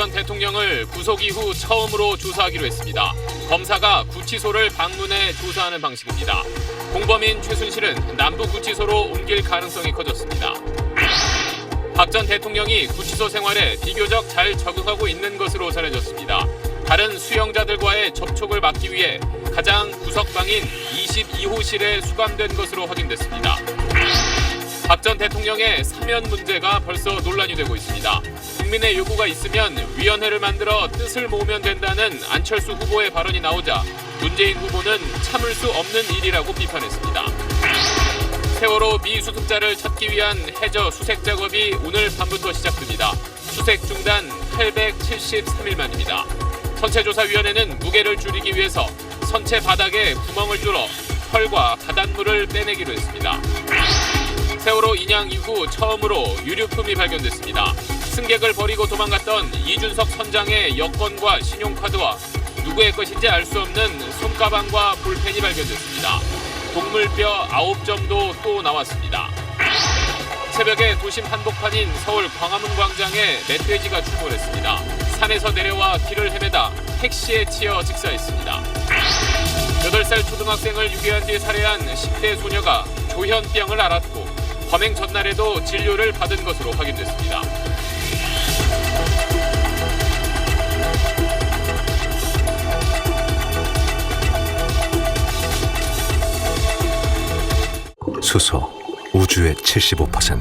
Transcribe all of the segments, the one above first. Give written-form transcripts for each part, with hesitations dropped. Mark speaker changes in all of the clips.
Speaker 1: 전 대통령을 구속 이후 처음으로 조사하기로 했습니다. 검사가 구치소를 방문해 조사하는 방식입니다. 공범인 최순실은 남부구치소로 옮길 가능성이 커졌습니다. 박 전 대통령이 구치소 생활에 비교적 잘 적응하고 있는 것으로 전해졌습니다. 다른 수용자들과의 접촉을 막기 위해 가장 구석방인 22호실에 수감된 것으로 확인됐습니다. 박 전 대통령의 사면 문제가 벌써 논란이 되고 있습니다. 국민의 요구가 있으면 위원회를 만들어 뜻을 모으면 된다는 안철수 후보의 발언이 나오자 문재인 후보는 참을 수 없는 일이라고 비판했습니다. 세월호 미수습자를 찾기 위한 해저 수색 작업이 오늘 밤부터 시작됩니다. 수색 중단 873일 만입니다. 선체조사위원회는 무게를 줄이기 위해서 선체 바닥에 구멍을 뚫어 털과 바닷물을 빼내기로 했습니다. 세월호 인양 이후 처음으로 유류품이 발견됐습니다. 승객을 버리고 도망갔던 이준석 선장의 여권과 신용카드와 누구의 것인지 알 수 없는 손가방과 볼펜이 발견됐습니다. 동물뼈 9점도 또 나왔습니다. 새벽에 도심 한복판인 서울 광화문 광장에 멧돼지가 출몰했습니다. 산에서 내려와 길을 헤매다 택시에 치여 직사했습니다. 8살 초등학생을 유괴한 뒤 살해한 10대 소녀가 조현병을 앓았고 범행 전날에도 진료를 받은 것으로 확인됐습니다.
Speaker 2: 수소, 우주의 75%.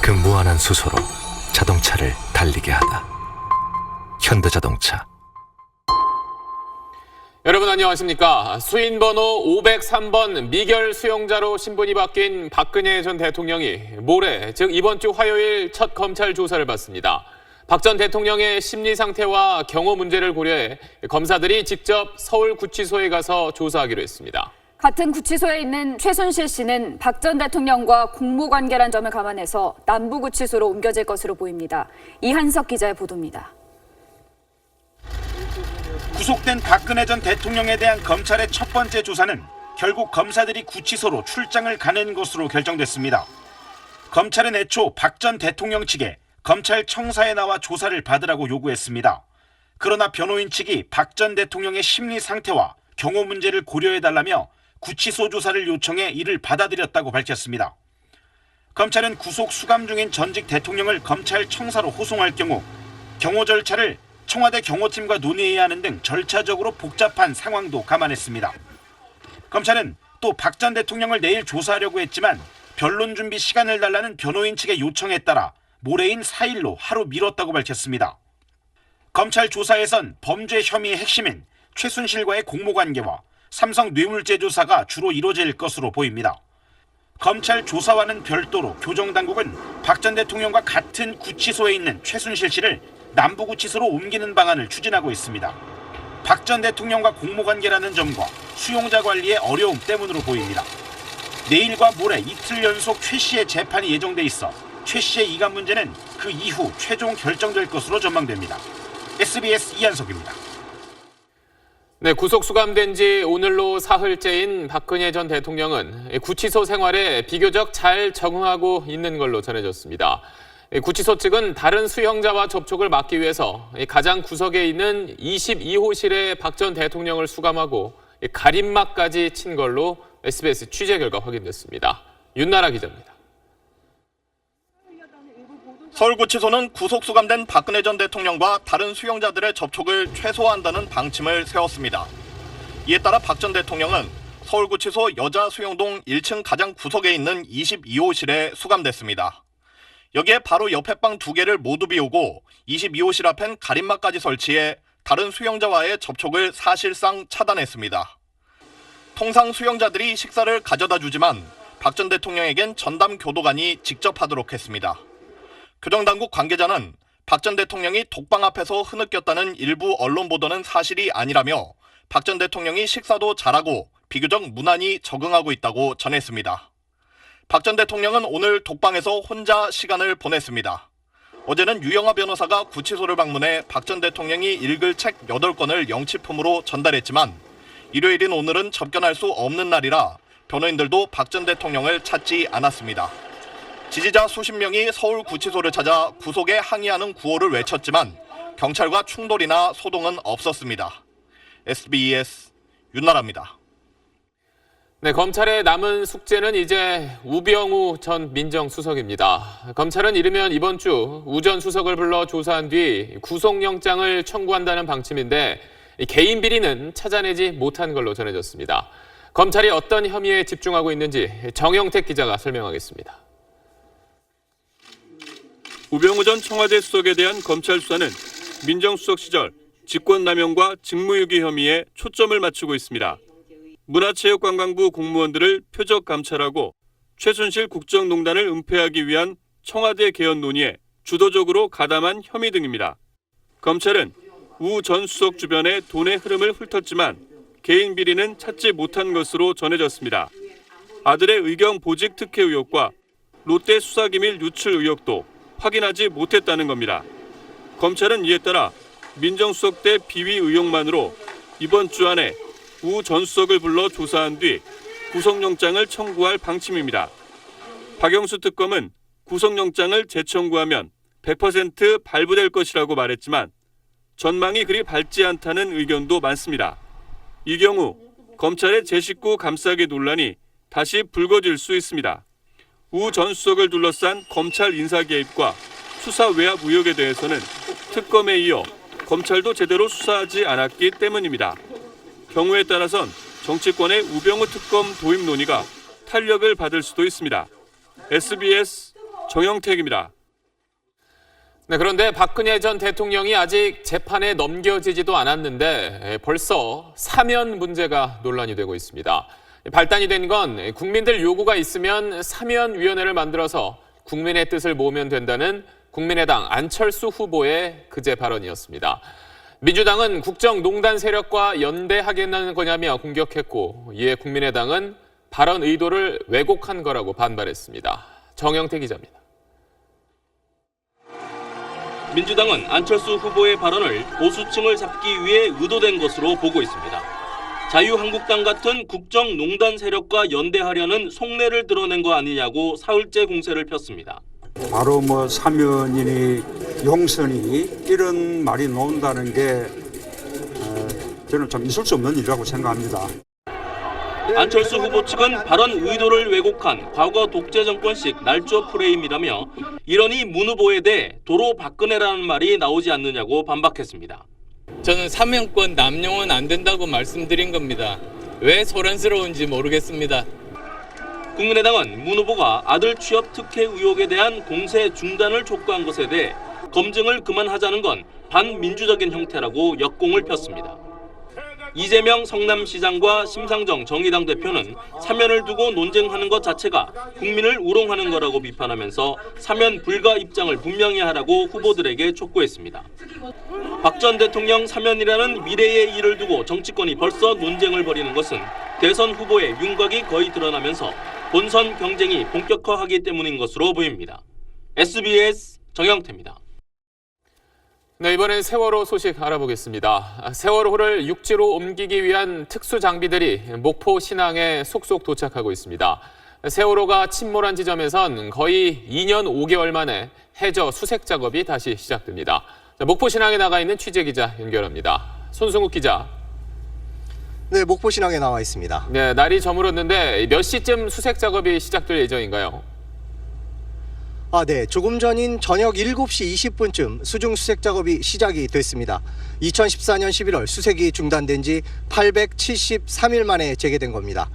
Speaker 2: 그 무한한 수소로 자동차를 달리게 하다. 현대자동차.
Speaker 1: 여러분 안녕하십니까. 수인번호 503번 미결 수용자로 신분이 바뀐 박근혜 전 대통령이 모레, 즉 이번 주 화요일 첫 검찰 조사를 받습니다. 박 전 대통령의 심리 상태와 경호 문제를 고려해 검사들이 직접 서울구치소에 가서 조사하기로 했습니다.
Speaker 3: 같은 구치소에 있는 최순실 씨는 박 전 대통령과 공모관계란 점을 감안해서 남부구치소로 옮겨질 것으로 보입니다. 이한석 기자의 보도입니다.
Speaker 4: 구속된 박근혜 전 대통령에 대한 검찰의 첫 번째 조사는 결국 검사들이 구치소로 출장을 가는 것으로 결정됐습니다. 검찰은 애초 박 전 대통령 측에 검찰청사에 나와 조사를 받으라고 요구했습니다. 그러나 변호인 측이 박 전 대통령의 심리 상태와 경호 문제를 고려해달라며 구치소 조사를 요청해 이를 받아들였다고 밝혔습니다. 검찰은 구속 수감 중인 전직 대통령을 검찰청사로 호송할 경우 경호 절차를 청와대 경호팀과 논의해야 하는 등 절차적으로 복잡한 상황도 감안했습니다. 검찰은 또 박 전 대통령을 내일 조사하려고 했지만 변론 준비 시간을 달라는 변호인 측의 요청에 따라 모레인 4일로 하루 미뤘다고 밝혔습니다. 검찰 조사에선 범죄 혐의의 핵심인 최순실과의 공모관계와 삼성 뇌물죄 조사가 주로 이루어질 것으로 보입니다. 검찰 조사와는 별도로 교정당국은 박 전 대통령과 같은 구치소에 있는 최순실 씨를 남부구치소로 옮기는 방안을 추진하고 있습니다. 박 전 대통령과 공모관계라는 점과 수용자 관리의 어려움 때문으로 보입니다. 내일과 모레 이틀 연속 최 씨의 재판이 예정돼 있어 최 씨의 이감 문제는 그 이후 최종 결정될 것으로 전망됩니다. SBS 이한석입니다.
Speaker 1: 네, 구속 수감된 지 오늘로 사흘째인 박근혜 전 대통령은 구치소 생활에 비교적 잘 적응하고 있는 걸로 전해졌습니다. 구치소 측은 다른 수용자와 접촉을 막기 위해서 가장 구석에 있는 22호실에 박 전 대통령을 수감하고 가림막까지 친 걸로 SBS 취재 결과 확인됐습니다. 윤나라 기자입니다.
Speaker 5: 서울구치소는 구속 수감된 박근혜 전 대통령과 다른 수용자들의 접촉을 최소화한다는 방침을 세웠습니다. 이에 따라 박 전 대통령은 서울구치소 여자 수용동 1층 가장 구석에 있는 22호실에 수감됐습니다. 여기에 바로 옆에 방 2개를 모두 비우고 22호실 앞엔 가림막까지 설치해 다른 수용자와의 접촉을 사실상 차단했습니다. 통상 수용자들이 식사를 가져다 주지만 박 전 대통령에겐 전담 교도관이 직접 하도록 했습니다. 교정당국 관계자는 박 전 대통령이 독방 앞에서 흐느꼈다는 일부 언론 보도는 사실이 아니라며 박 전 대통령이 식사도 잘하고 비교적 무난히 적응하고 있다고 전했습니다. 박 전 대통령은 오늘 독방에서 혼자 시간을 보냈습니다. 어제는 유영하 변호사가 구치소를 방문해 박 전 대통령이 읽을 책 8권을 영치품으로 전달했지만 일요일인 오늘은 접견할 수 없는 날이라 변호인들도 박 전 대통령을 찾지 않았습니다. 지지자 수십 명이 서울구치소를 찾아 구속에 항의하는 구호를 외쳤지만 경찰과 충돌이나 소동은 없었습니다. SBS 윤나라입니다.
Speaker 1: 네, 검찰의 남은 숙제는 이제 우병우 전 민정수석입니다. 검찰은 이르면 이번 주 우 전 수석을 불러 조사한 뒤 구속영장을 청구한다는 방침인데 개인 비리는 찾아내지 못한 걸로 전해졌습니다. 검찰이 어떤 혐의에 집중하고 있는지 정영택 기자가 설명하겠습니다.
Speaker 6: 우병우 전 청와대 수석에 대한 검찰 수사는 민정수석 시절 직권남용과 직무유기 혐의에 초점을 맞추고 있습니다. 문화체육관광부 공무원들을 표적 감찰하고 최순실 국정농단을 은폐하기 위한 청와대 개헌 논의에 주도적으로 가담한 혐의 등입니다. 검찰은 우 전 수석 주변의 돈의 흐름을 훑었지만 개인 비리는 찾지 못한 것으로 전해졌습니다. 아들의 의경 보직 특혜 의혹과 롯데 수사기밀 유출 의혹도 확인하지 못했다는 겁니다. 검찰은 이에 따라 민정수석 때 비위 의혹만으로 이번 주 안에 우 전 수석을 불러 조사한 뒤 구속영장을 청구할 방침입니다. 박영수 특검은 구속영장을 재청구하면 100% 발부될 것이라고 말했지만 전망이 그리 밝지 않다는 의견도 많습니다. 이 경우 검찰의 제 식구 감싸기 논란이 다시 불거질 수 있습니다. 우 전 수석을 둘러싼 검찰 인사 개입과 수사 외압 의혹에 대해서는 특검에 이어 검찰도 제대로 수사하지 않았기 때문입니다. 경우에 따라선 정치권의 우병우 특검 도입 논의가 탄력을 받을 수도 있습니다. SBS 정영택입니다.
Speaker 1: 네, 그런데 박근혜 전 대통령이 아직 재판에 넘겨지지도 않았는데 벌써 사면 문제가 논란이 되고 있습니다. 발단이 된 건 국민들 요구가 있으면 사면위원회를 만들어서 국민의 뜻을 모으면 된다는 국민의당 안철수 후보의 그제 발언이었습니다. 민주당은 국정농단 세력과 연대하겠다는 거냐며 공격했고 이에 국민의당은 발언 의도를 왜곡한 거라고 반발했습니다. 정영태 기자입니다.
Speaker 7: 민주당은 안철수 후보의 발언을 보수층을 잡기 위해 의도된 것으로 보고 있습니다. 자유한국당 같은 국정농단 세력과 연대하려는 속내를 드러낸 거 아니냐고 사흘째 공세를 폈습니다.
Speaker 8: 바로 사면이니 용선이 이런 말이 나온다는 게 저는 참 있을 수 없는 일이라고 생각합니다.
Speaker 7: 안철수 후보 측은 발언 의도를 왜곡한 과거 독재 정권식 날조 프레임이라며 이러니 문 후보에 대해 도로 박근혜라는 말이 나오지 않느냐고 반박했습니다.
Speaker 9: 저는 사면권 남용은 안 된다고 말씀드린 겁니다. 왜 소란스러운지 모르겠습니다.
Speaker 7: 국민의당은 문 후보가 아들 취업 특혜 의혹에 대한 공세 중단을 촉구한 것에 대해 검증을 그만하자는 건 반민주적인 형태라고 역공을 폈습니다. 이재명 성남시장과 심상정 정의당 대표는 사면을 두고 논쟁하는 것 자체가 국민을 우롱하는 거라고 비판하면서 사면 불가 입장을 분명히 하라고 후보들에게 촉구했습니다. 박 전 대통령 사면이라는 미래의 일을 두고 정치권이 벌써 논쟁을 벌이는 것은 대선 후보의 윤곽이 거의 드러나면서 본선 경쟁이 본격화하기 때문인 것으로 보입니다. SBS 정영태입니다.
Speaker 1: 네, 이번엔 세월호 소식 알아보겠습니다. 세월호를 육지로 옮기기 위한 특수 장비들이 목포 신항에 속속 도착하고 있습니다. 세월호가 침몰한 지점에선 거의 2년 5개월 만에 해저 수색 작업이 다시 시작됩니다. 목포 신항에 나가 있는 취재 기자 연결합니다. 손승욱 기자.
Speaker 10: 네, 목포 신항에 나와 있습니다.
Speaker 1: 네, 날이 저물었는데 몇 시쯤 수색 작업이 시작될 예정인가요?
Speaker 10: 네, 조금 전인 저녁 7시 20분쯤 수중 수색 작업이 시작이 됐습니다. 2014년 11월 수색이 중단된 지 873일 만에 재개된 겁니다.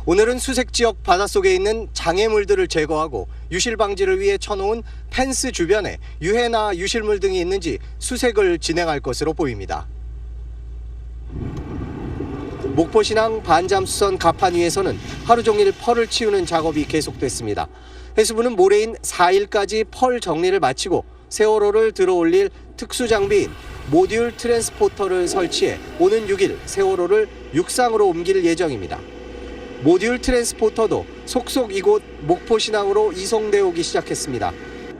Speaker 10: 오늘은 수색 지역 바닷속에 있는 장애물들을 제거하고 유실 방지를 위해 쳐놓은 펜스 주변에 유해나 유실물 등이 있는지 수색을 진행할 것으로 보입니다. 목포신항 반잠수선 갑판 위에서는 하루 종일 펄을 치우는 작업이 계속됐습니다. 해수부는 모레인 4일까지 펄 정리를 마치고 세월호를 들어올릴 특수장비인 모듈 트랜스포터를 설치해 오는 6일 세월호를 육상으로 옮길 예정입니다. 모듈 트랜스포터도 속속 이곳 목포신항으로 이송되어 오기 시작했습니다.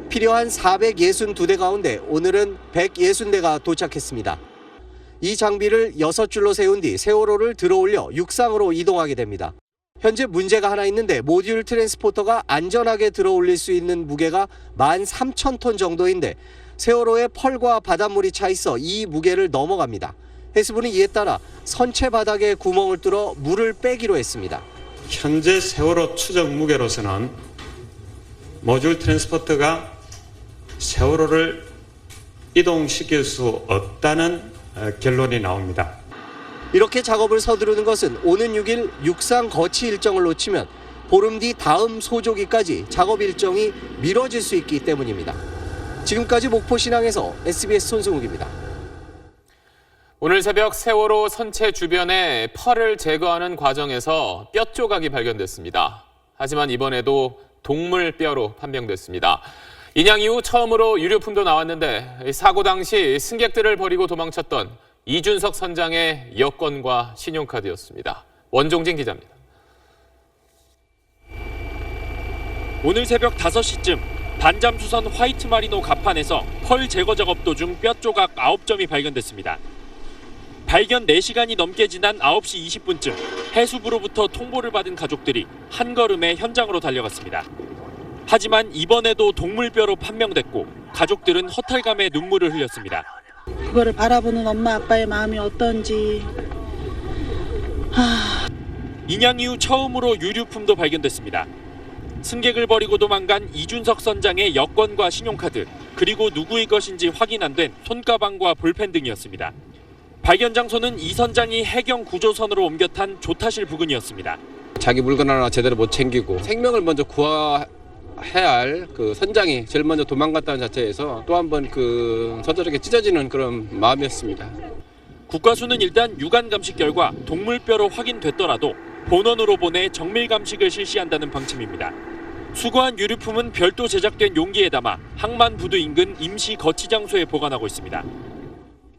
Speaker 10: 필요한 462대 가운데 오늘은 160대가 도착했습니다. 이 장비를 6줄로 세운 뒤 세월호를 들어올려 육상으로 이동하게 됩니다. 현재 문제가 하나 있는데 모듈 트랜스포터가 안전하게 들어올릴 수 있는 무게가 13,000톤 정도인데 세월호의 펄과 바닷물이 차 있어 이 무게를 넘어갑니다. 해수부는 이에 따라 선체 바닥에 구멍을 뚫어 물을 빼기로 했습니다.
Speaker 8: 현재 세월호 추적 무게로서는 모듈 트랜스포터가 세월호를 이동시킬 수 없다는 결론이 나옵니다.
Speaker 10: 이렇게 작업을 서두르는 것은 오는 6일 육상 거치 일정을 놓치면 보름 뒤 다음 소조기까지 작업 일정이 미뤄질 수 있기 때문입니다. 지금까지 목포신항에서 SBS 손승욱입니다.
Speaker 1: 오늘 새벽 세월호 선체 주변에 펄을 제거하는 과정에서 뼈 조각이 발견됐습니다. 하지만 이번에도 동물 뼈로 판명됐습니다. 인양 이후 처음으로 유류품도 나왔는데 사고 당시 승객들을 버리고 도망쳤던 이준석 선장의 여권과 신용카드였습니다. 원종진 기자입니다.
Speaker 11: 오늘 새벽 5시쯤 반잠수선 화이트 마리노 갑판에서 펄 제거 작업 도중 뼈 조각 9점이 발견됐습니다. 발견 4시간이 넘게 지난 9시 20분쯤 해수부로부터 통보를 받은 가족들이 한 걸음에 현장으로 달려갔습니다. 하지만 이번에도 동물뼈로 판명됐고 가족들은 허탈감에 눈물을 흘렸습니다.
Speaker 12: 그거를 바라보는 엄마 아빠의 마음이 어떤지.
Speaker 11: 인양 이후 처음으로 유류품도 발견됐습니다. 승객을 버리고 도망간 이준석 선장의 여권과 신용카드, 그리고 누구의 것인지 확인 안 된 손가방과 볼펜 등이었습니다. 발견 장소는 이 선장이 해경 구조선으로 옮겨 탄 조타실 부근이었습니다.
Speaker 13: 자기 물건 하나 제대로 못 챙기고 생명을 먼저 구해야 할 그 선장이 제일 먼저 도망갔다는 자체에서 또 한 번 그 서늘하게 찢어지는 그런 마음이었습니다.
Speaker 11: 국과수는 일단 유관 감식 결과 동물뼈로 확인됐더라도 본원으로 보내 정밀 감식을 실시한다는 방침입니다. 수거한 유류품은 별도 제작된 용기에 담아 항만부두 인근 임시 거치 장소에 보관하고 있습니다.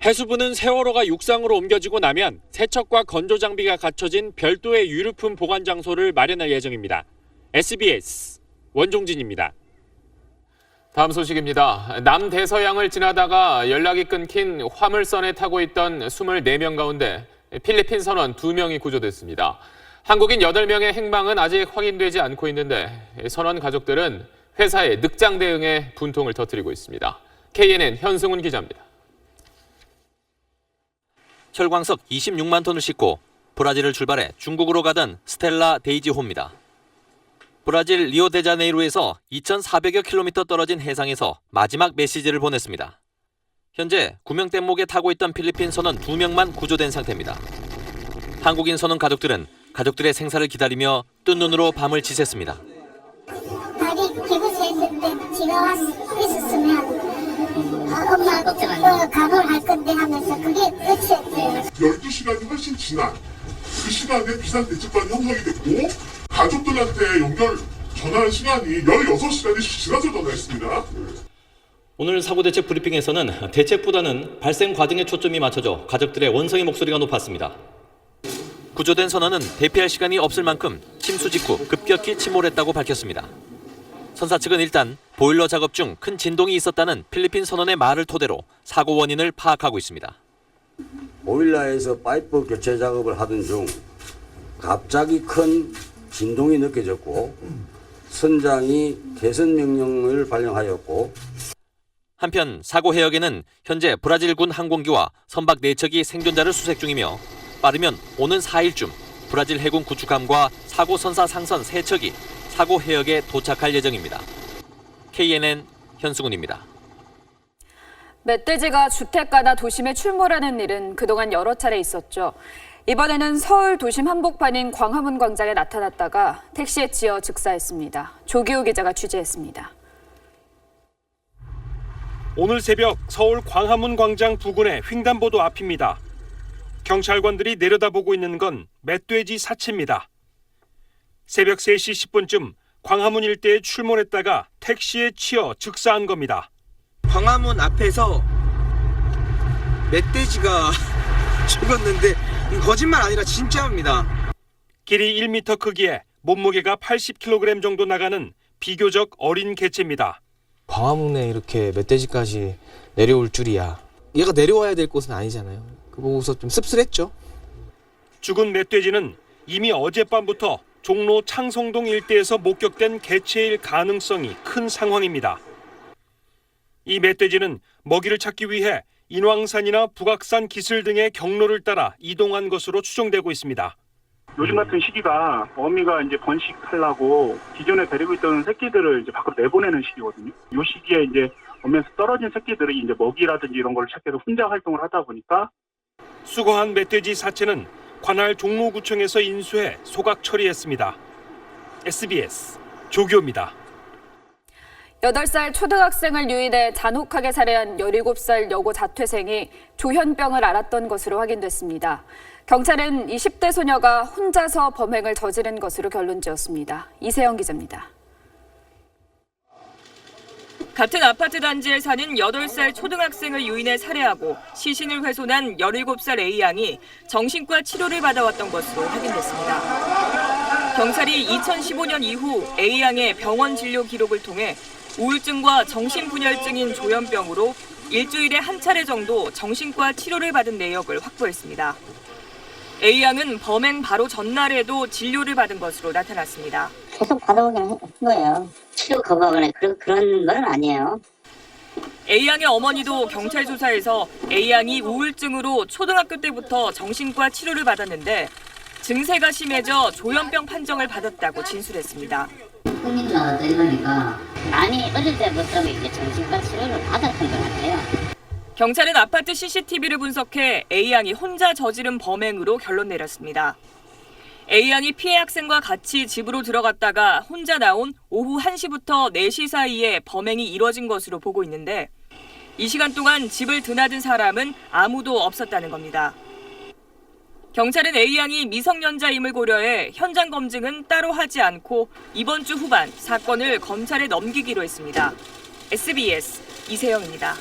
Speaker 11: 해수부는 세월호가 육상으로 옮겨지고 나면 세척과 건조 장비가 갖춰진 별도의 유류품 보관 장소를 마련할 예정입니다. SBS 원종진입니다.
Speaker 1: 다음 소식입니다. 남대서양을 지나다가 연락이 끊긴 화물선에 타고 있던 24명 가운데 필리핀 선원 2명이 구조됐습니다. 한국인 8명의 행방은 아직 확인되지 않고 있는데 선원 가족들은 회사의 늑장 대응에 분통을 터뜨리고 있습니다. KNN 현승훈 기자입니다.
Speaker 14: 철광석 26만 톤을 싣고 브라질을 출발해 중국으로 가던 스텔라 데이지호입니다. 브라질 리오데자네이루에서 2,400여 킬로미터 떨어진 해상에서 마지막 메시지를 보냈습니다. 현재 구명뗏목에 타고 있던 필리핀 선원 2명만 구조된 상태입니다. 한국인 선원 가족들은 가족들의 생사를 기다리며 뜬 눈으로 밤을 지샜습니다.
Speaker 15: 다리 기부했을 때 지가 있었으면 엄마 간호를 할 건데 하면서 그게 끝이었어요.
Speaker 16: 12시간이 훨씬 지난 그 시간에 비상대책반이 형성이 됐고 가족들한테 전화한 시간이 16시간이 지나서 전화했습니다.
Speaker 7: 오늘 사고대책 브리핑에서는 대책보다는 발생 과정에 초점이 맞춰져 가족들의 원성의 목소리가 높았습니다.
Speaker 14: 구조된 선원은 대피할 시간이 없을 만큼 침수 직후 급격히 침몰했다고 밝혔습니다. 선사 측은 일단 보일러 작업 중 큰 진동이 있었다는 필리핀 선원의 말을 토대로 사고 원인을 파악하고 있습니다.
Speaker 17: 보일러에서 파이프 교체 작업을 하던 중 갑자기 큰 진동이 느껴졌고 선장이 개선 명령을 발령하였고
Speaker 14: 한편 사고 해역에는 현재 브라질군 항공기와 선박 4척이 생존자를 수색 중이며 빠르면 오는 4일쯤 브라질 해군 구축함과 사고 선사 상선 3척이 사고 해역에 도착할 예정입니다. KNN 현승훈입니다.
Speaker 3: 멧돼지가 주택가나 도심에 출몰하는 일은 그동안 여러 차례 있었죠. 이번에는 서울 도심 한복판인 광화문 광장에 나타났다가 택시에 치여 즉사했습니다. 조기호 기자가 취재했습니다.
Speaker 18: 오늘 새벽 서울 광화문 광장 부근의 횡단보도 앞입니다. 경찰관들이 내려다보고 있는 건 멧돼지 사체입니다. 새벽 3시 10분쯤 광화문 일대에 출몰했다가 택시에 치여 즉사한 겁니다.
Speaker 19: 광화문 앞에서 멧돼지가 죽었는데 이거 거짓말 아니라 진짜입니다.
Speaker 18: 길이 1m 크기에 몸무게가 80kg 정도 나가는 비교적 어린 개체입니다.
Speaker 20: 광화문에 이렇게 멧돼지까지 내려올 줄이야. 얘가 내려와야 될 곳은 아니잖아요. 그거 보고서 좀 씁쓸했죠.
Speaker 18: 죽은 멧돼지는 이미 어젯밤부터 종로 창성동 일대에서 목격된 개체일 가능성이 큰 상황입니다. 이 멧돼지는 먹이를 찾기 위해 인왕산이나 북악산 기슭 등의 경로를 따라 이동한 것으로 추정되고 있습니다.
Speaker 21: 요즘 같은 시기가 어미가 이제 번식하려고 기존에 데리고 있던 새끼들을 이제 밖으로 내보내는 시기거든요. 이 시기에 이제 어미에서 떨어진 새끼들이 이제 먹이라든지 이런 걸 찾기 위해서 혼자 활동을 하다 보니까
Speaker 18: 수거한 멧돼지 사체는 관할 종로구청에서 인수해 소각 처리했습니다. SBS 조규호입니다.
Speaker 3: 8살 초등학생을 유인해 잔혹하게 살해한 17살 여고 자퇴생이 조현병을 앓았던 것으로 확인됐습니다. 경찰은 20대 소녀가 혼자서 범행을 저지른 것으로 결론지었습니다. 이세영 기자입니다.
Speaker 22: 같은 아파트 단지에 사는 8살 초등학생을 유인해 살해하고 시신을 훼손한 17살 A양이 정신과 치료를 받아왔던 것으로 확인됐습니다. 경찰이 2015년 이후 A양의 병원 진료 기록을 통해 우울증과 정신분열증인 조현병으로 일주일에 한 차례 정도 정신과 치료를 받은 내역을 확보했습니다. A양은 범행 바로 전날에도 진료를 받은 것으로 나타났습니다.
Speaker 23: 계속 받아오긴 한 거예요. 치료 거부하거나 그런 건 아니에요.
Speaker 22: A양의 어머니도 경찰 조사에서 A양이 우울증으로 초등학교 때부터 정신과 치료를 받았는데 증세가 심해져 조현병 판정을 받았다고 진술했습니다.
Speaker 23: 흥민 나왔다 이러니까 많이 어릴 때부터 이제 정신과 치료를 받았던 것 같아요.
Speaker 22: 경찰은 아파트 CCTV를 분석해 A양이 혼자 저지른 범행으로 결론 내렸습니다. A양이 피해 학생과 같이 집으로 들어갔다가 혼자 나온 오후 1시부터 4시 사이에 범행이 이뤄진 것으로 보고 있는데 이 시간 동안 집을 드나든 사람은 아무도 없었다는 겁니다. 경찰은 A양이 미성년자임을 고려해 현장 검증은 따로 하지 않고 이번 주 후반 사건을 검찰에 넘기기로 했습니다. SBS 이세영입니다.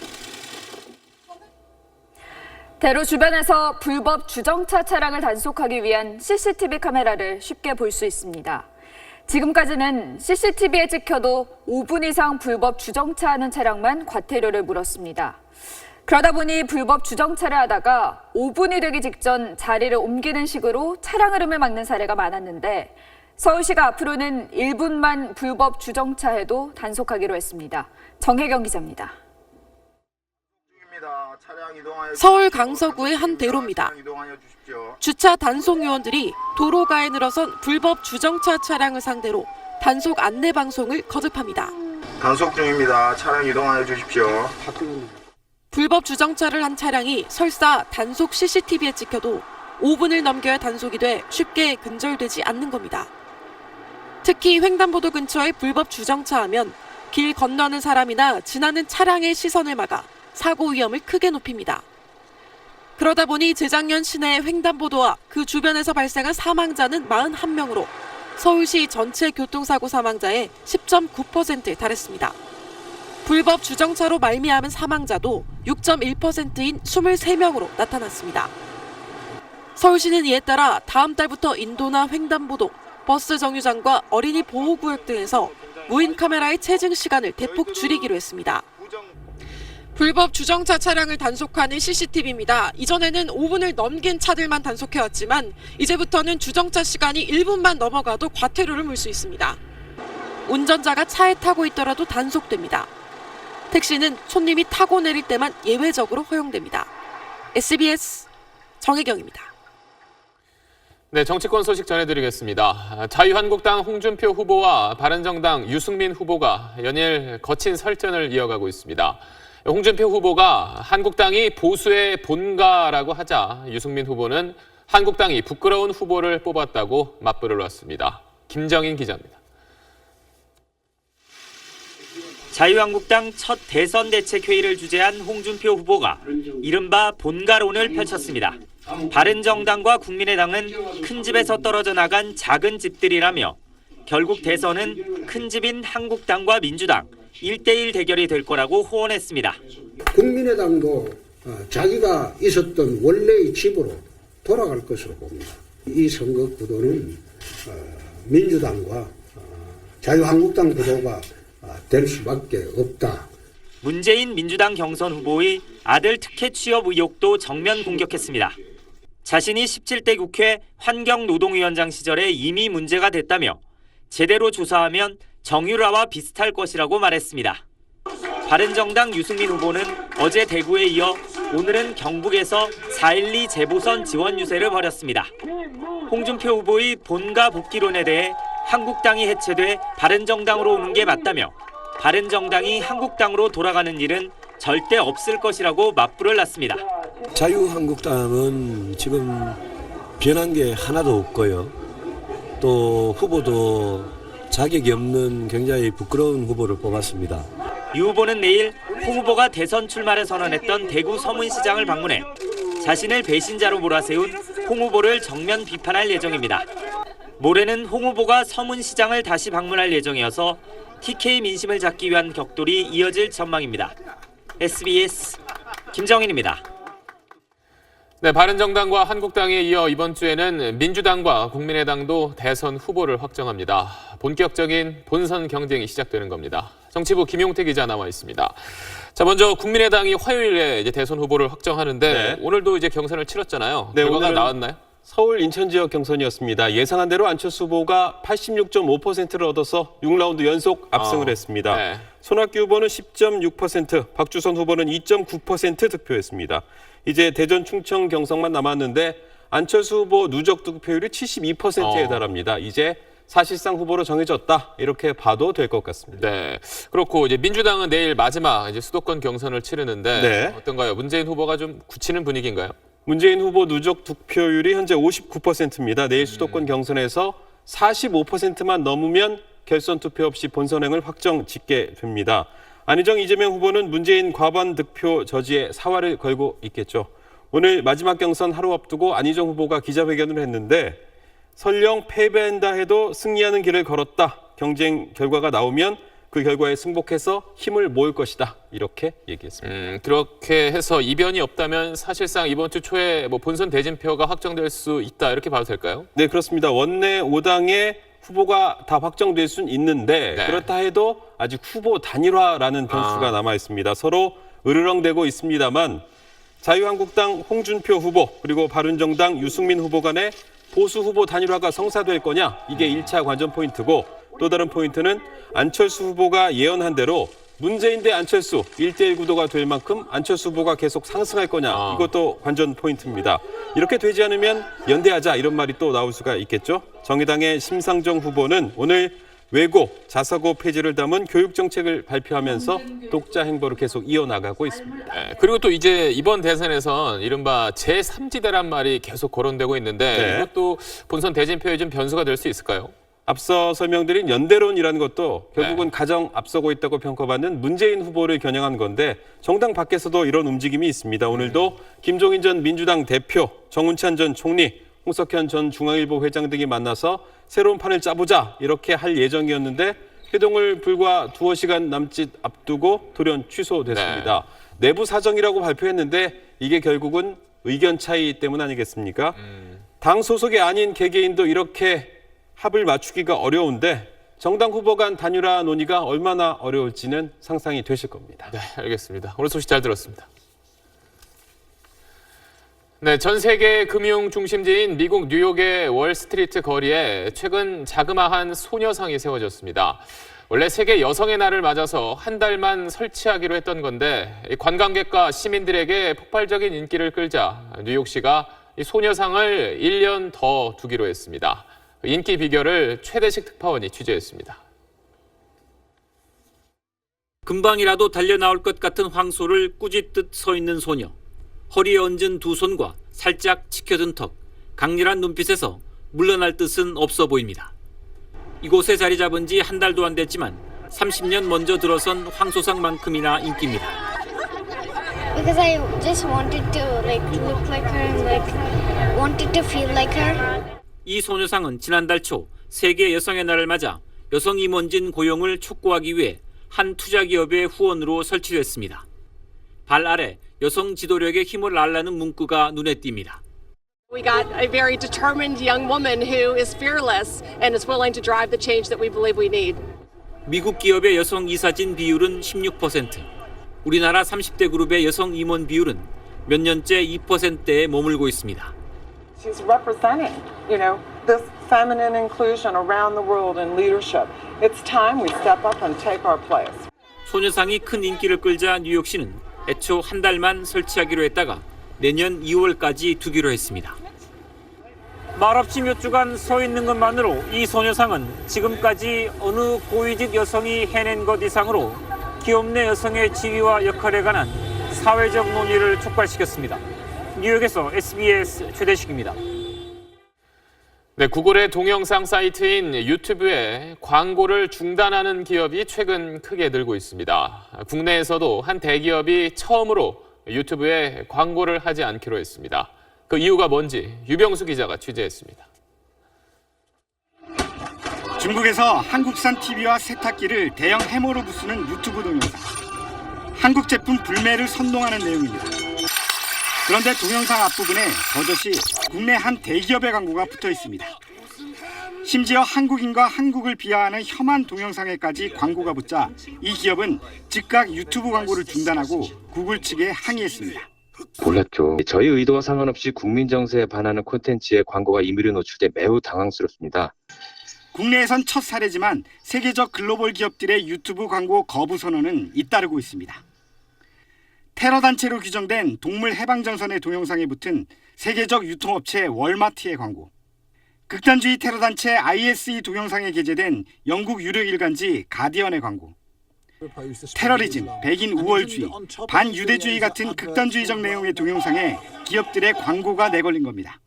Speaker 3: 대로 주변에서 불법 주정차 차량을 단속하기 위한 CCTV 카메라를 쉽게 볼 수 있습니다. 지금까지는 CCTV에 찍혀도 5분 이상 불법 주정차하는 차량만 과태료를 물었습니다. 그러다 보니 불법 주정차를 하다가 5분이 되기 직전 자리를 옮기는 식으로 차량 흐름을 막는 사례가 많았는데 서울시가 앞으로는 1분만 불법 주정차해도 단속하기로 했습니다. 정혜경 기자입니다.
Speaker 24: 서울 강서구의 한 대로입니다. 주차 단속 요원들이 도로가에 늘어선 불법 주정차 차량을 상대로 단속 안내 방송을 거듭합니다.
Speaker 25: 단속 중입니다. 차량 이동하여 주십시오.
Speaker 24: 불법 주정차를 한 차량이 설사 단속 CCTV에 찍혀도 5분을 넘겨야 단속이 돼 쉽게 근절되지 않는 겁니다. 특히 횡단보도 근처에 불법 주정차하면 길 건너는 사람이나 지나는 차량의 시선을 막아 사고 위험을 크게 높입니다. 그러다 보니 재작년 시내 횡단보도와 그 주변에서 발생한 사망자는 41명으로 서울시 전체 교통사고 사망자의 10.9%에 달했습니다. 불법 주정차로 말미암은 사망자도 6.1%인 23명으로 나타났습니다. 서울시는 이에 따라 다음 달부터 인도나 횡단보도, 버스 정류장과 어린이 보호구역 등에서 무인 카메라의 체증 시간을 대폭 줄이기로 했습니다. 불법 주정차 차량을 단속하는 CCTV입니다. 이전에는 5분을 넘긴 차들만 단속해왔지만 이제부터는 주정차 시간이 1분만 넘어가도 과태료를 물 수 있습니다. 운전자가 차에 타고 있더라도 단속됩니다. 택시는 손님이 타고 내릴 때만 예외적으로 허용됩니다. SBS 정혜경입니다.
Speaker 1: 네, 정치권 소식 전해드리겠습니다. 자유한국당 홍준표 후보와 바른정당 유승민 후보가 연일 거친 설전을 이어가고 있습니다. 홍준표 후보가 한국당이 보수의 본가라고 하자 유승민 후보는 한국당이 부끄러운 후보를 뽑았다고 맞불을 놨습니다. 김정인 기자입니다.
Speaker 26: 자유한국당 첫 대선 대책회의를 주재한 홍준표 후보가 이른바 본가론을 펼쳤습니다. 바른정당과 국민의당은 큰 집에서 떨어져 나간 작은 집들이라며 결국 대선은 큰 집인 한국당과 민주당 1대1 대결이 될 거라고 호언했습니다.
Speaker 27: 국민의당도 자기가 있었던 원래의 집으로 돌아갈 것으로 봅니다. 이 선거 구도는 민주당과 자유한국당 구도가 될 수밖에 없다.
Speaker 26: 문재인 민주당 경선 후보의 아들 특혜 취업 의혹도 정면 공격했습니다. 자신이 17대 국회 환경노동위원장 시절에 이미 문제가 됐다며 제대로 조사하면 정유라와 비슷할 것이라고 말했습니다. 바른정당 유승민 후보는 어제 대구에 이어 오늘은 경북에서 4.12 재보선 지원 유세를 벌였습니다. 홍준표 후보의 본가 복귀론에 대해 한국당이 해체돼 바른정당으로 오는 게 맞다며 바른정당이 한국당으로 돌아가는 일은 절대 없을 것이라고 맞불을 놨습니다.
Speaker 2: 자유한국당은 지금 변한 게 하나도 없고요. 또 후보도 자격이 없는 굉장히 부끄러운 후보를 뽑았습니다.
Speaker 26: 유 후보는 내일 홍 후보가 대선 출마를 선언했던 대구 서문시장을 방문해 자신을 배신자로 몰아세운 홍 후보를 정면 비판할 예정입니다. 모레는 홍 후보가 서문시장을 다시 방문할 예정이어서 TK 민심을 잡기 위한 격돌이 이어질 전망입니다. SBS 김정인입니다.
Speaker 1: 네, 바른정당과 한국당에 이어 이번 주에는 민주당과 국민의당도 대선 후보를 확정합니다. 본격적인 본선 경쟁이 시작되는 겁니다. 정치부 김용태 기자 나와 있습니다. 자, 먼저 국민의당이 화요일에 이제 대선 후보를 확정하는데
Speaker 4: 네.
Speaker 1: 오늘도 이제 경선을 치렀잖아요.
Speaker 4: 네,
Speaker 1: 결과가
Speaker 4: 오늘은
Speaker 1: 나왔나요?
Speaker 4: 서울 인천 지역 경선이었습니다. 예상한 대로 안철수 후보가 86.5%를 얻어서 6라운드 연속 압승을 했습니다.
Speaker 1: 네.
Speaker 4: 손학규 후보는 10.6%, 박주선 후보는 2.9% 득표했습니다. 이제 대전 충청 경선만 남았는데 안철수 후보 누적 득표율이 72%에 달합니다. 이제 사실상 후보로 정해졌다 이렇게 봐도 될 것 같습니다.
Speaker 1: 네, 그렇고 이제 민주당은 내일 마지막 이제 수도권 경선을 치르는데
Speaker 4: 네.
Speaker 1: 어떤가요? 문재인 후보가 좀 굳히는 분위기인가요?
Speaker 4: 문재인 후보 누적 득표율이 현재 59%입니다. 내일 수도권 경선에서 45%만 넘으면 결선 투표 없이 본선행을 확정 짓게 됩니다. 안희정, 이재명 후보는 문재인 과반 득표 저지에 사활을 걸고 있겠죠. 오늘 마지막 경선 하루 앞두고 안희정 후보가 기자회견을 했는데 설령 패배한다 해도 승리하는 길을 걸었다. 경쟁 결과가 나오면 그 결과에 승복해서 힘을 모을 것이다. 이렇게 얘기했습니다.
Speaker 1: 그렇게 해서 이변이 없다면 사실상 이번 주 초에 뭐 본선 대진표가 확정될 수 있다. 이렇게 봐도 될까요?
Speaker 4: 네, 그렇습니다. 원내 5당의 후보가 다 확정될 수는 있는데
Speaker 1: 네.
Speaker 4: 그렇다 해도 아직 후보 단일화라는 변수가 남아 있습니다. 서로 으르렁대고 있습니다만 자유한국당 홍준표 후보 그리고 바른정당 유승민 후보 간의 보수 후보 단일화가 성사될 거냐 이게 1차 관전 포인트고 또 다른 포인트는 안철수 후보가 예언한 대로 문재인 대 안철수 1대1 구도가 될 만큼 안철수 후보가 계속 상승할 거냐 이것도 관전 포인트입니다. 이렇게 되지 않으면 연대하자 이런 말이 또 나올 수가 있겠죠. 정의당의 심상정 후보는 오늘 외고, 자사고 폐지를 담은 교육 정책을 발표하면서 독자 행보를 계속 이어나가고 있습니다.
Speaker 1: 네, 그리고 또 이제 이번 대선에선 이른바 제3지대란 말이 계속 거론되고 있는데
Speaker 4: 네.
Speaker 1: 이것도 본선 대진표에 좀 변수가 될 수 있을까요?
Speaker 4: 앞서 설명드린 연대론이라는 것도 결국은 가장 앞서고 있다고 평가받는 문재인 후보를 겨냥한 건데 정당 밖에서도 이런 움직임이 있습니다. 오늘도 김종인 전 민주당 대표, 정운찬 전 총리, 홍석현 전 중앙일보 회장 등이 만나서 새로운 판을 짜보자 이렇게 할 예정이었는데 회동을 불과 2시간 남짓 앞두고 돌연 취소됐습니다. 내부 사정이라고 발표했는데 이게 결국은 의견 차이 때문 아니겠습니까? 당 소속이 아닌 개개인도 이렇게 합을 맞추기가 어려운데 정당 후보 간 단일화 논의가 얼마나 어려울지는 상상이 되실 겁니다.
Speaker 1: 네, 알겠습니다. 오늘 소식 잘 들었습니다. 네, 전 세계 금융 중심지인 미국 뉴욕의 월스트리트 거리에 최근 자그마한 소녀상이 세워졌습니다. 원래 세계 여성의 날을 맞아서 한 달만 설치하기로 했던 건데 관광객과 시민들에게 폭발적인 인기를 끌자 뉴욕시가 이 소녀상을 1년 더 두기로 했습니다. 인기 비결을 최대식 특파원이 취재했습니다.
Speaker 5: 금방이라도 달려나올 것 같은 황소를 꾸짖듯 서 있는 소녀. 허리에 얹은 두 손과 살짝 치켜든 턱, 강렬한 눈빛에서 물러날 뜻은 없어 보입니다. 이곳에 자리 잡은 지 한 달도 안 됐지만 30년 먼저 들어선 황소상만큼이나 인기입니다.
Speaker 15: Because I just wanted to look like her and wanted to feel like her.
Speaker 5: 이 소녀상은 지난달 초 세계 여성의 날을 맞아 여성 임원진 고용을 촉구하기 위해 한 투자 기업의 후원으로 설치됐습니다. 발 아래 여성 지도력의 힘을 알라는 문구가 눈에 띕니다.
Speaker 6: We got a very determined young woman who is fearless and is willing to drive the change that we believe we need.
Speaker 5: 미국 기업의 여성 이사진 비율은 16%, 우리나라 30대 그룹의 여성 임원 비율은 몇 년째 2%대에 머물고 있습니다.
Speaker 8: She's representing, this feminine inclusion around the world in leadership. It's time we step up and take our place.
Speaker 5: 소녀상이 큰 인기를 끌자 뉴욕시는 애초 한 달만 설치하기로 했다가 내년 2월까지 두기로 했습니다. 말없이 몇 주간 서 있는 것만으로 이 소녀상은 지금까지 어느 고위직 여성이 해낸 것 이상으로 기업 내 여성의 지위와 역할에 관한 사회적 논의를 촉발시켰습니다. 뉴욕에서 SBS 최대식입니다.
Speaker 1: 네, 구글의 동영상 사이트인 유튜브에 광고를 중단하는 기업이 최근 크게 늘고 있습니다. 국내에서도 한 대기업이 처음으로 유튜브에 광고를 하지 않기로 했습니다. 그 이유가 뭔지 유병수 기자가 취재했습니다.
Speaker 9: 중국에서 한국산 TV와 세탁기를 대형 해머로 부수는 유튜브 동영상. 한국 제품 불매를 선동하는 내용입니다. 그런데 동영상 앞부분에 버젓이 국내 한 대기업의 광고가 붙어 있습니다. 심지어 한국인과 한국을 비하하는 혐한 동영상에까지 광고가 붙자 이 기업은 즉각 유튜브 광고를 중단하고 구글 측에 항의했습니다.
Speaker 10: 몰랐죠. 저희 의도와 상관없이 국민 정서에 반하는 콘텐츠에 광고가 임의로 노출돼 매우 당황스럽습니다.
Speaker 9: 국내에선 첫 사례지만 세계적 글로벌 기업들의 유튜브 광고 거부 선언은 잇따르고 있습니다. 테러 단체로 규정된 동물 해방정선의 동영상에 붙은 세계적 유통업체 월마트의 광고. 극단주의 테러 단체 ISE 동영상에 게재된 영국 유력 일간지 가디언의 광고. 테러리즘, 백인 우월주의, 반유대주의 같은 극단주의적 내용의 동영상에 기업들의 광고가 내걸린 겁니다.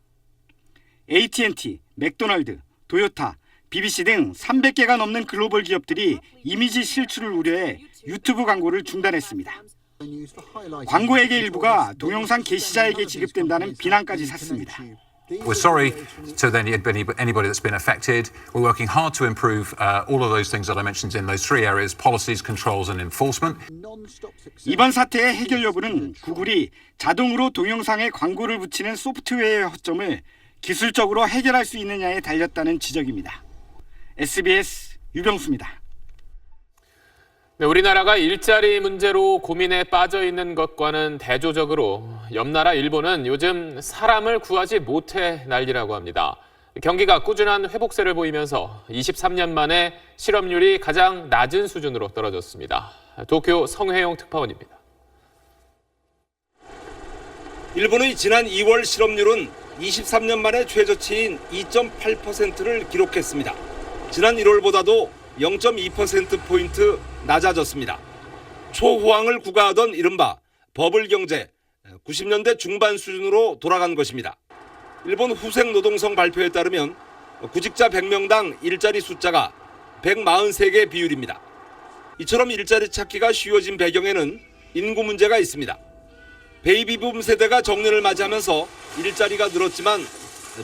Speaker 9: AT&T, 맥도날드, 도요타, BBC 등 300개가 넘는 글로벌 기업들이 이미지 실추를 우려해 유튜브 광고를 중단했습니다. 광고액의 일부가 동영상 게시자에게 지급된다는 비난까지 샀습니다.
Speaker 11: We're sorry to anybody that's been affected. We're working hard to improve all of those things that I mentioned in those three areas: policies, controls, and enforcement.
Speaker 9: 이번 사태의 해결 여부는 구글이 자동으로 동영상에 광고를 붙이는 소프트웨어의 허점을 기술적으로 해결할 수 있느냐에 달렸다는 지적입니다. SBS 유병수입니다.
Speaker 1: 네, 우리나라가 일자리 문제로 고민에 빠져 있는 것과는 대조적으로 옆 나라 일본은 요즘 사람을 구하지 못해 난리라고 합니다. 경기가 꾸준한 회복세를 보이면서 23년 만에 실업률이 가장 낮은 수준으로 떨어졌습니다. 도쿄 성혜용 특파원입니다.
Speaker 12: 일본의 지난 2월 실업률은 23년 만에 최저치인 2.8%를 기록했습니다. 지난 1월보다도 0.2%포인트 낮아졌습니다. 초호황을 구가하던 이른바 버블 경제, 90년대 중반 수준으로 돌아간 것입니다. 일본 후생노동성 발표에 따르면 구직자 100명당 일자리 숫자가 143개 비율입니다. 이처럼 일자리 찾기가 쉬워진 배경에는 인구 문제가 있습니다. 베이비붐 세대가 정년을 맞이하면서 일자리가 늘었지만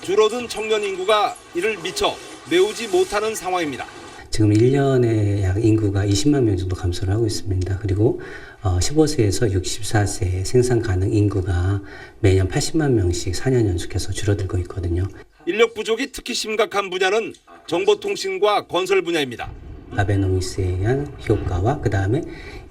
Speaker 12: 줄어든 청년 인구가 이를 미처 메우지 못하는 상황입니다.
Speaker 13: 지금 1년에 약 인구가 20만 명 정도 감소를 하고 있습니다. 그리고 15세에서 64세 생산 가능 인구가 매년 80만 명씩 4년 연속해서 줄어들고 있거든요.
Speaker 12: 인력 부족이 특히 심각한 분야는 정보통신과 건설 분야입니다.
Speaker 13: 아베노미스에 의한 효과와 그 다음에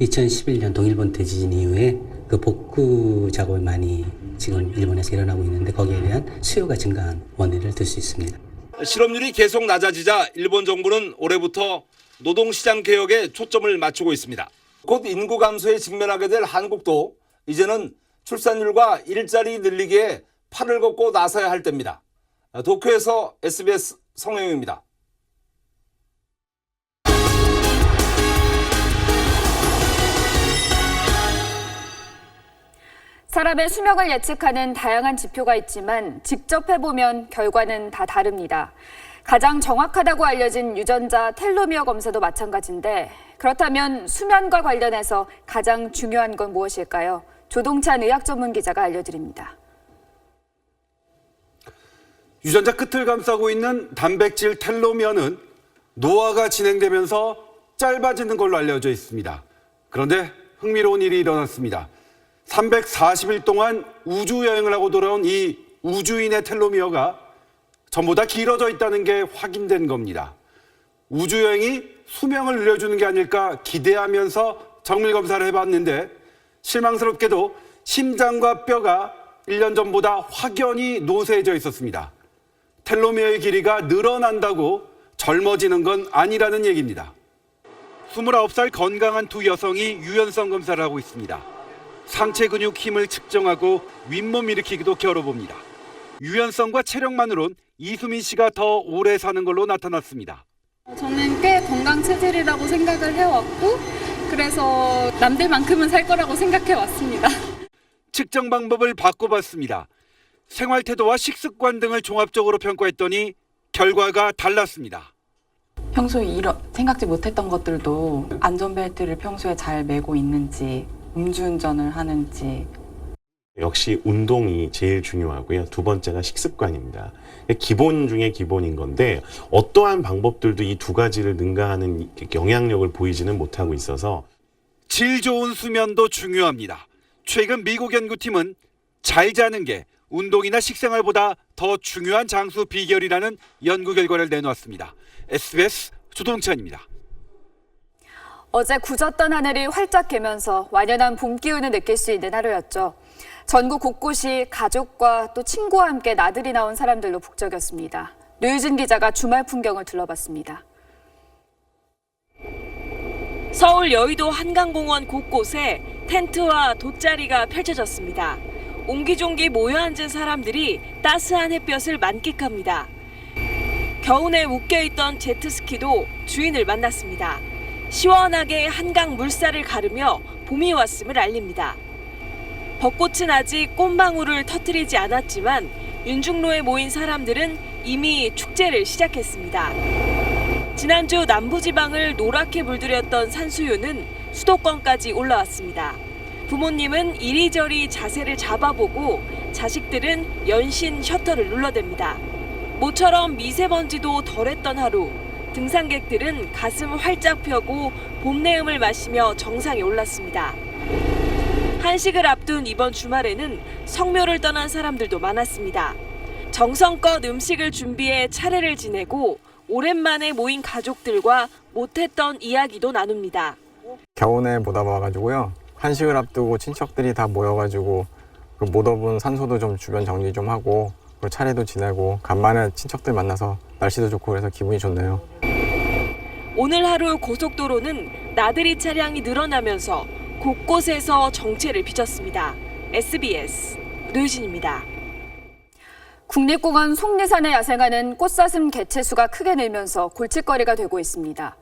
Speaker 13: 2011년 동일본 대지진 이후에 그 복구 작업이 많이 지금 일본에서 일어나고 있는데 거기에 대한 수요가 증가한 원인을 들 수 있습니다.
Speaker 12: 실업률이 계속 낮아지자 일본 정부는 올해부터 노동시장 개혁에 초점을 맞추고 있습니다. 곧 인구 감소에 직면하게 될 한국도 이제는 출산율과 일자리 늘리기에 팔을 걷고 나서야 할 때입니다. 도쿄에서 SBS 성혜용입니다.
Speaker 3: 사람의 수명을 예측하는 다양한 지표가 있지만 직접 해보면 결과는 다 다릅니다. 가장 정확하다고 알려진 유전자 텔로미어 검사도 마찬가지인데 그렇다면 수면과 관련해서 가장 중요한 건 무엇일까요? 조동찬 의학 전문 기자가 알려드립니다.
Speaker 16: 유전자 끝을 감싸고 있는 단백질 텔로미어는 노화가 진행되면서 짧아지는 걸로 알려져 있습니다. 그런데 흥미로운 일이 일어났습니다. 340일 동안 우주 여행을 하고 돌아온 이 우주인의 텔로미어가 전부 다 길어져 있다는 게 확인된 겁니다. 우주 여행이 수명을 늘려주는 게 아닐까 기대하면서 정밀 검사를 해봤는데 실망스럽게도 심장과 뼈가 1년 전보다 확연히 노쇠해져 있었습니다. 텔로미어의 길이가 늘어난다고 젊어지는 건 아니라는 얘기입니다. 29살 건강한 두 여성이 유연성 검사를 하고 있습니다. 상체 근육 힘을 측정하고 윗몸 일으키기도 겨뤄봅니다. 유연성과 체력만으론 이수민 씨가 더 오래 사는 걸로 나타났습니다.
Speaker 7: 저는 꽤 건강 체질이라고 생각을 해왔고 그래서 남들만큼은 살 거라고 생각해 왔습니다.
Speaker 16: 측정 방법을 바꿔봤습니다. 생활 태도와 식습관 등을 종합적으로 평가했더니 결과가 달랐습니다.
Speaker 14: 평소에 생각지 못했던 것들도 안전벨트를 평소에 잘 매고 있는지, 음주운전을 하는지.
Speaker 17: 역시 운동이 제일 중요하고요. 두 번째가 식습관입니다. 기본 중에 기본인 건데 어떠한 방법들도 이 두 가지를 능가하는 영향력을 보이지는 못하고 있어서
Speaker 16: 질 좋은 수면도 중요합니다. 최근 미국 연구팀은 잘 자는 게 운동이나 식생활보다 더 중요한 장수 비결이라는 연구 결과를 내놓았습니다. SBS 조동찬입니다.
Speaker 3: 어제 굳었던 하늘이 활짝 개면서 완연한 봄 기운을 느낄 수 있는 하루였죠. 전국 곳곳이 가족과 또 친구와 함께 나들이 나온 사람들로 북적였습니다. 류유진 기자가 주말 풍경을 둘러봤습니다.
Speaker 22: 서울 여의도 한강공원 곳곳에 텐트와 돗자리가 펼쳐졌습니다. 옹기종기 모여 앉은 사람들이 따스한 햇볕을 만끽합니다. 겨우내 묶여있던 제트스키도 주인을 만났습니다. 시원하게 한강 물살을 가르며 봄이 왔음을 알립니다. 벚꽃은 아직 꽃망울을 터뜨리지 않았지만 윤중로에 모인 사람들은 이미 축제를 시작했습니다. 지난주 남부지방을 노랗게 물들였던 산수유는 수도권까지 올라왔습니다. 부모님은 이리저리 자세를 잡아보고 자식들은 연신 셔터를 눌러댑니다. 모처럼 미세먼지도 덜했던 하루, 등산객들은 가슴 활짝 펴고 봄내음을 마시며 정상에 올랐습니다. 한식을 앞둔 이번 주말에는 성묘를 떠난 사람들도 많았습니다. 정성껏 음식을 준비해 차례를 지내고 오랜만에 모인 가족들과 못했던 이야기도 나눕니다.
Speaker 18: 겨우내 못 와가지고요. 한식을 앞두고 친척들이 다 모여가지고 못 와본 산소도 좀 주변 정리 좀 하고 그리고 차례도 지내고 간만에 친척들 만나서 날씨도 좋고 그래서 기분이 좋네요.
Speaker 22: 오늘 하루 고속도로는 나들이 차량이 늘어나면서 곳곳에서 정체를 빚었습니다. SBS 류진입니다.
Speaker 3: 국립공원 속리산에 야생하는 꽃사슴 개체수가 크게 늘면서 골칫거리가 되고 있습니다.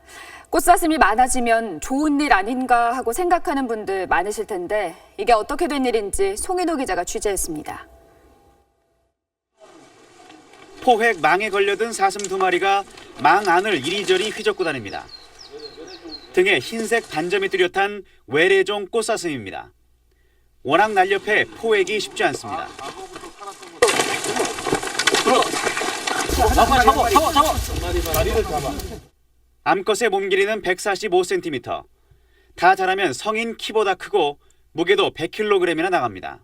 Speaker 3: 꽃사슴이 많아지면 좋은 일 아닌가 하고 생각하는 분들 많으실 텐데 이게 어떻게 된 일인지 송인호 기자가 취재했습니다.
Speaker 19: 포획 망에 걸려든 사슴 2마리가 망 안을 이리저리 휘젓고 다닙니다. 등에 흰색 반점이 뚜렷한 외래종 꽃사슴입니다. 워낙 날렵해 포획이 쉽지 않습니다. 암컷의 몸 길이는 145cm. 다 자라면 성인 키보다 크고 무게도 100kg이나 나갑니다.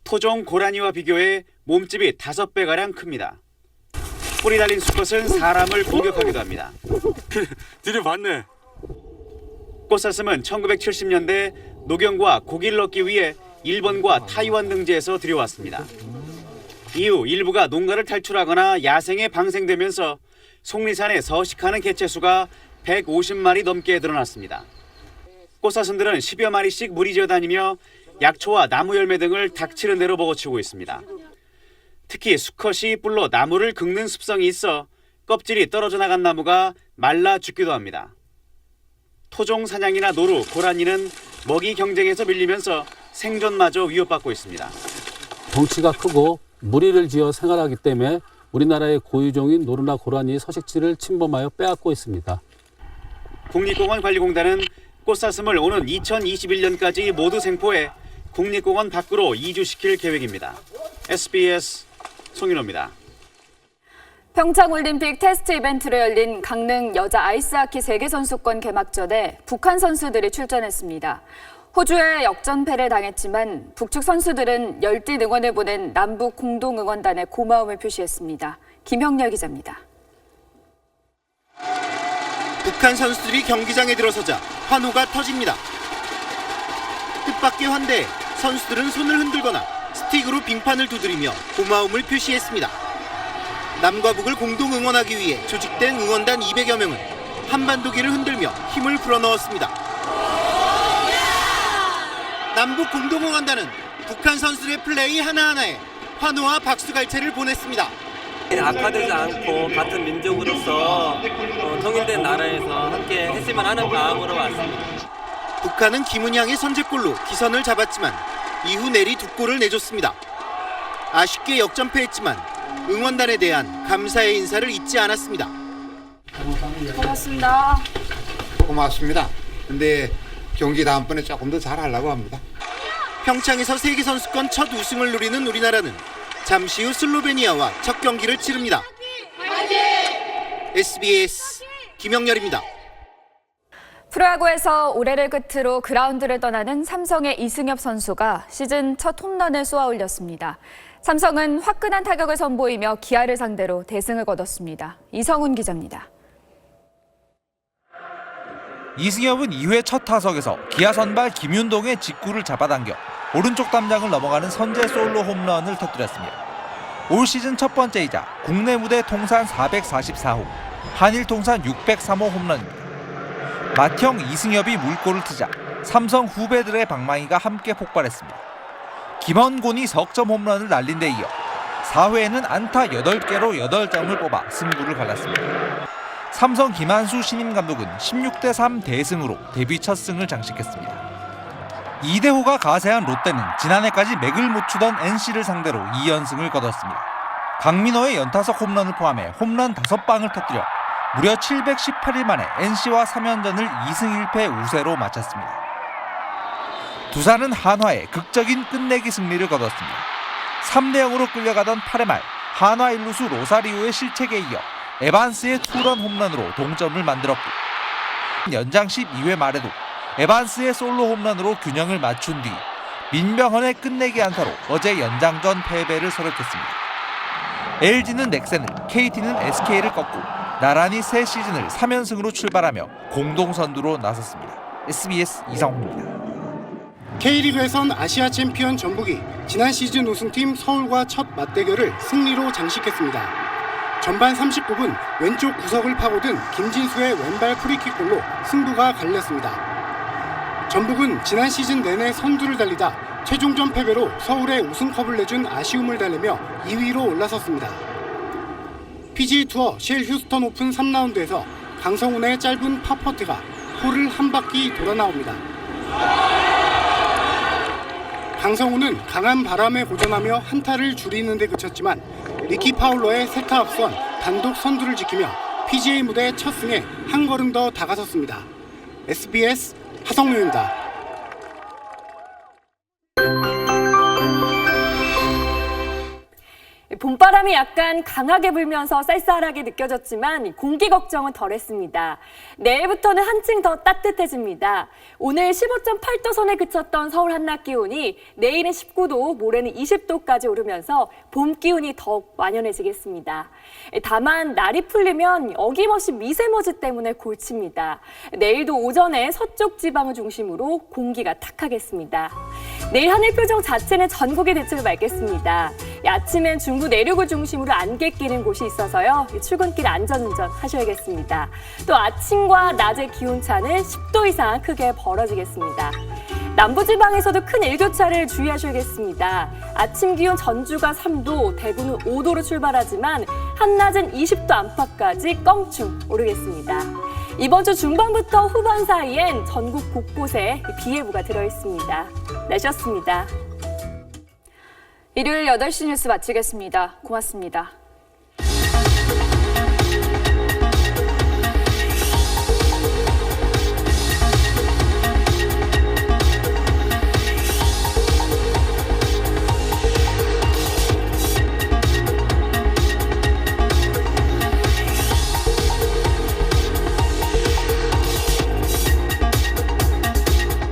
Speaker 19: 토종 고라니와 비교해 몸집이 5배가량 큽니다. 뿔이 달린 수컷은 사람을 공격하기도 합니다.
Speaker 16: 뒤를 봤네.
Speaker 19: 꽃사슴은 1970년대 녹용과 고기를 얻기 위해 일본과 타이완 등지에서 들여왔습니다. 이후 일부가 농가를 탈출하거나 야생에 방생되면서 속리산에 서식하는 개체수가 150마리 넘게 늘어났습니다. 꽃사슴들은 10여 마리씩 무리지어 다니며 약초와 나무 열매 등을 닥치는 대로 먹어치우고 있습니다. 특히 수컷이 뿔로 나무를 긁는 습성이 있어 껍질이 떨어져 나간 나무가 말라 죽기도 합니다. 토종 사냥이나 노루, 고라니는 먹이 경쟁에서 밀리면서 생존마저 위협받고 있습니다.
Speaker 20: 덩치가 크고 무리를 지어 생활하기 때문에 우리나라의 고유종인 노루나 고라니의 서식지를 침범하여 빼앗고 있습니다.
Speaker 19: 국립공원관리공단은 꽃사슴을 오는 2021년까지 모두 생포해 국립공원 밖으로 이주시킬 계획입니다. SBS 송인호입니다.
Speaker 3: 평창올림픽 테스트 이벤트로 열린 강릉 여자 아이스하키 세계선수권 개막전에 북한 선수들이 출전했습니다. 호주에 역전패를 당했지만 북측 선수들은 열띤 응원을 보낸 남북 공동응원단에 고마움을 표시했습니다. 김형렬 기자입니다.
Speaker 19: 북한 선수들이 경기장에 들어서자 환호가 터집니다. 뜻밖의 환대에 선수들은 손을 흔들거나
Speaker 2: 스틱으로 빙판을 두드리며 고마움을 표시했습니다. 남과 북을 공동 응원하기 위해 조직된 응원단 200여 명은 한반도기를 흔들며 힘을 불어넣었습니다. 남북 공동 응원단은 북한 선수들의 플레이 하나하나에 환호와 박수갈채를 보냈습니다.
Speaker 21: 악화되지 않고 같은 민족으로서 통일된 나라에서 함께 했으면 하는 마음으로 왔습니다.
Speaker 2: 북한은 김은향의 선제골로 기선을 잡았지만 이후 내리 2골을 내줬습니다. 아쉽게 역전패했지만 응원단에 대한 감사의 인사를 잊지 않았습니다.
Speaker 3: 고맙습니다.
Speaker 23: 고맙습니다. 근데 경기 다음번에 조금 더 잘하려고 합니다.
Speaker 2: 평창에서 세계선수권 첫 우승을 누리는 우리나라는 잠시 후 슬로베니아와 첫 경기를 치릅니다. SBS 김영렬입니다.
Speaker 3: 프로야구에서 올해를 끝으로 그라운드를 떠나는 삼성의 이승엽 선수가 시즌 첫 홈런을 쏘아 올렸습니다. 삼성은 화끈한 타격을 선보이며 기아를 상대로 대승을 거뒀습니다. 이성훈 기자입니다.
Speaker 24: 이승엽은 2회 첫 타석에서 기아 선발 김윤동의 직구를 잡아당겨 오른쪽 담장을 넘어가는 선제 솔로 홈런을 터뜨렸습니다. 올 시즌 첫 번째이자 국내 무대 통산 444호, 한일 통산 603호 홈런입니다. 맏형 이승엽이 물꼬를 트자 삼성 후배들의 방망이가 함께 폭발했습니다. 김원곤이 석점 홈런을 날린 데 이어 4회에는 안타 8개로 8점을 뽑아 승부를 갈랐습니다. 삼성 김한수 신임 감독은 16대3 대승으로 데뷔 첫 승을 장식했습니다. 이대호가 가세한 롯데는 지난해까지 맥을 못 추던 NC를 상대로 2연승을 거뒀습니다. 강민호의 연타석 홈런을 포함해 홈런 5방을 터뜨려 무려 718일 만에 NC와 3연전을 2승 1패 우세로 마쳤습니다. 두산은 한화에 극적인 끝내기 승리를 거뒀습니다. 3대0으로 끌려가던 8회 말 한화 1루수 로사리오의 실책에 이어 에반스의 투런 홈런으로 동점을 만들었고 연장 12회 말에도 에반스의 솔로 홈런으로 균형을 맞춘 뒤 민병헌의 끝내기 안타로 어제 연장전 패배를 서력했습니다. LG는 넥센을, KT는 SK를 꺾고 나란히 새 시즌을 3연승으로 출발하며 공동 선두로 나섰습니다. SBS 이상호입니다.
Speaker 9: K리그에선 아시아 챔피언 전북이 지난 시즌 우승팀 서울과 첫 맞대결을 승리로 장식했습니다. 전반 39분 왼쪽 구석을 파고든 김진수의 왼발 프리킥골로 승부가 갈렸습니다. 전북은 지난 시즌 내내 선두를 달리다 최종전 패배로 서울에 우승컵을 내준 아쉬움을 달래며 2위로 올라섰습니다. PGA 투어 쉘 휴스턴 오픈 3라운드에서 강성훈의 짧은 파퍼트가 홀을 한 바퀴 돌아 나옵니다. 강성훈은 강한 바람에 고전하며 한타를 줄이는 데 그쳤지만 리키 파울러의 세타 앞선 단독 선두를 지키며 PGA 무대 첫 승에 한 걸음 더 다가섰습니다. SBS 하성룡입니다.
Speaker 25: 봄바람이 약간 강하게 불면서 쌀쌀하게 느껴졌지만 공기 걱정은 덜했습니다. 내일부터는 한층 더 따뜻해집니다. 오늘 15.8도 선에 그쳤던 서울 한낮 기온이 내일은 19도, 모레는 20도까지 오르면서 봄 기운이 더욱 완연해지겠습니다. 다만 날이 풀리면 어김없이 미세먼지 때문에 골칩니다. 내일도 오전에 서쪽 지방을 중심으로 공기가 탁하겠습니다. 내일 하늘 표정 자체는 전국에 대체로 맑겠습니다. 아침엔 중부 내륙을 중심으로 안개 끼는 곳이 있어서요. 출근길 안전운전 하셔야겠습니다. 또 아침과 낮의 기온차는 10도 이상 크게 벌어지겠습니다. 남부지방에서도 큰 일교차를 주의하셔야겠습니다. 아침 기온 전주가 3도, 대구는 5도로 출발하지만 한낮은 20도 안팎까지 껑충 오르겠습니다. 이번 주 중반부터 후반 사이엔 전국 곳곳에 비 예보가 들어있습니다. 날씨였습니다.
Speaker 3: 일요일 8시 뉴스 마치겠습니다. 고맙습니다.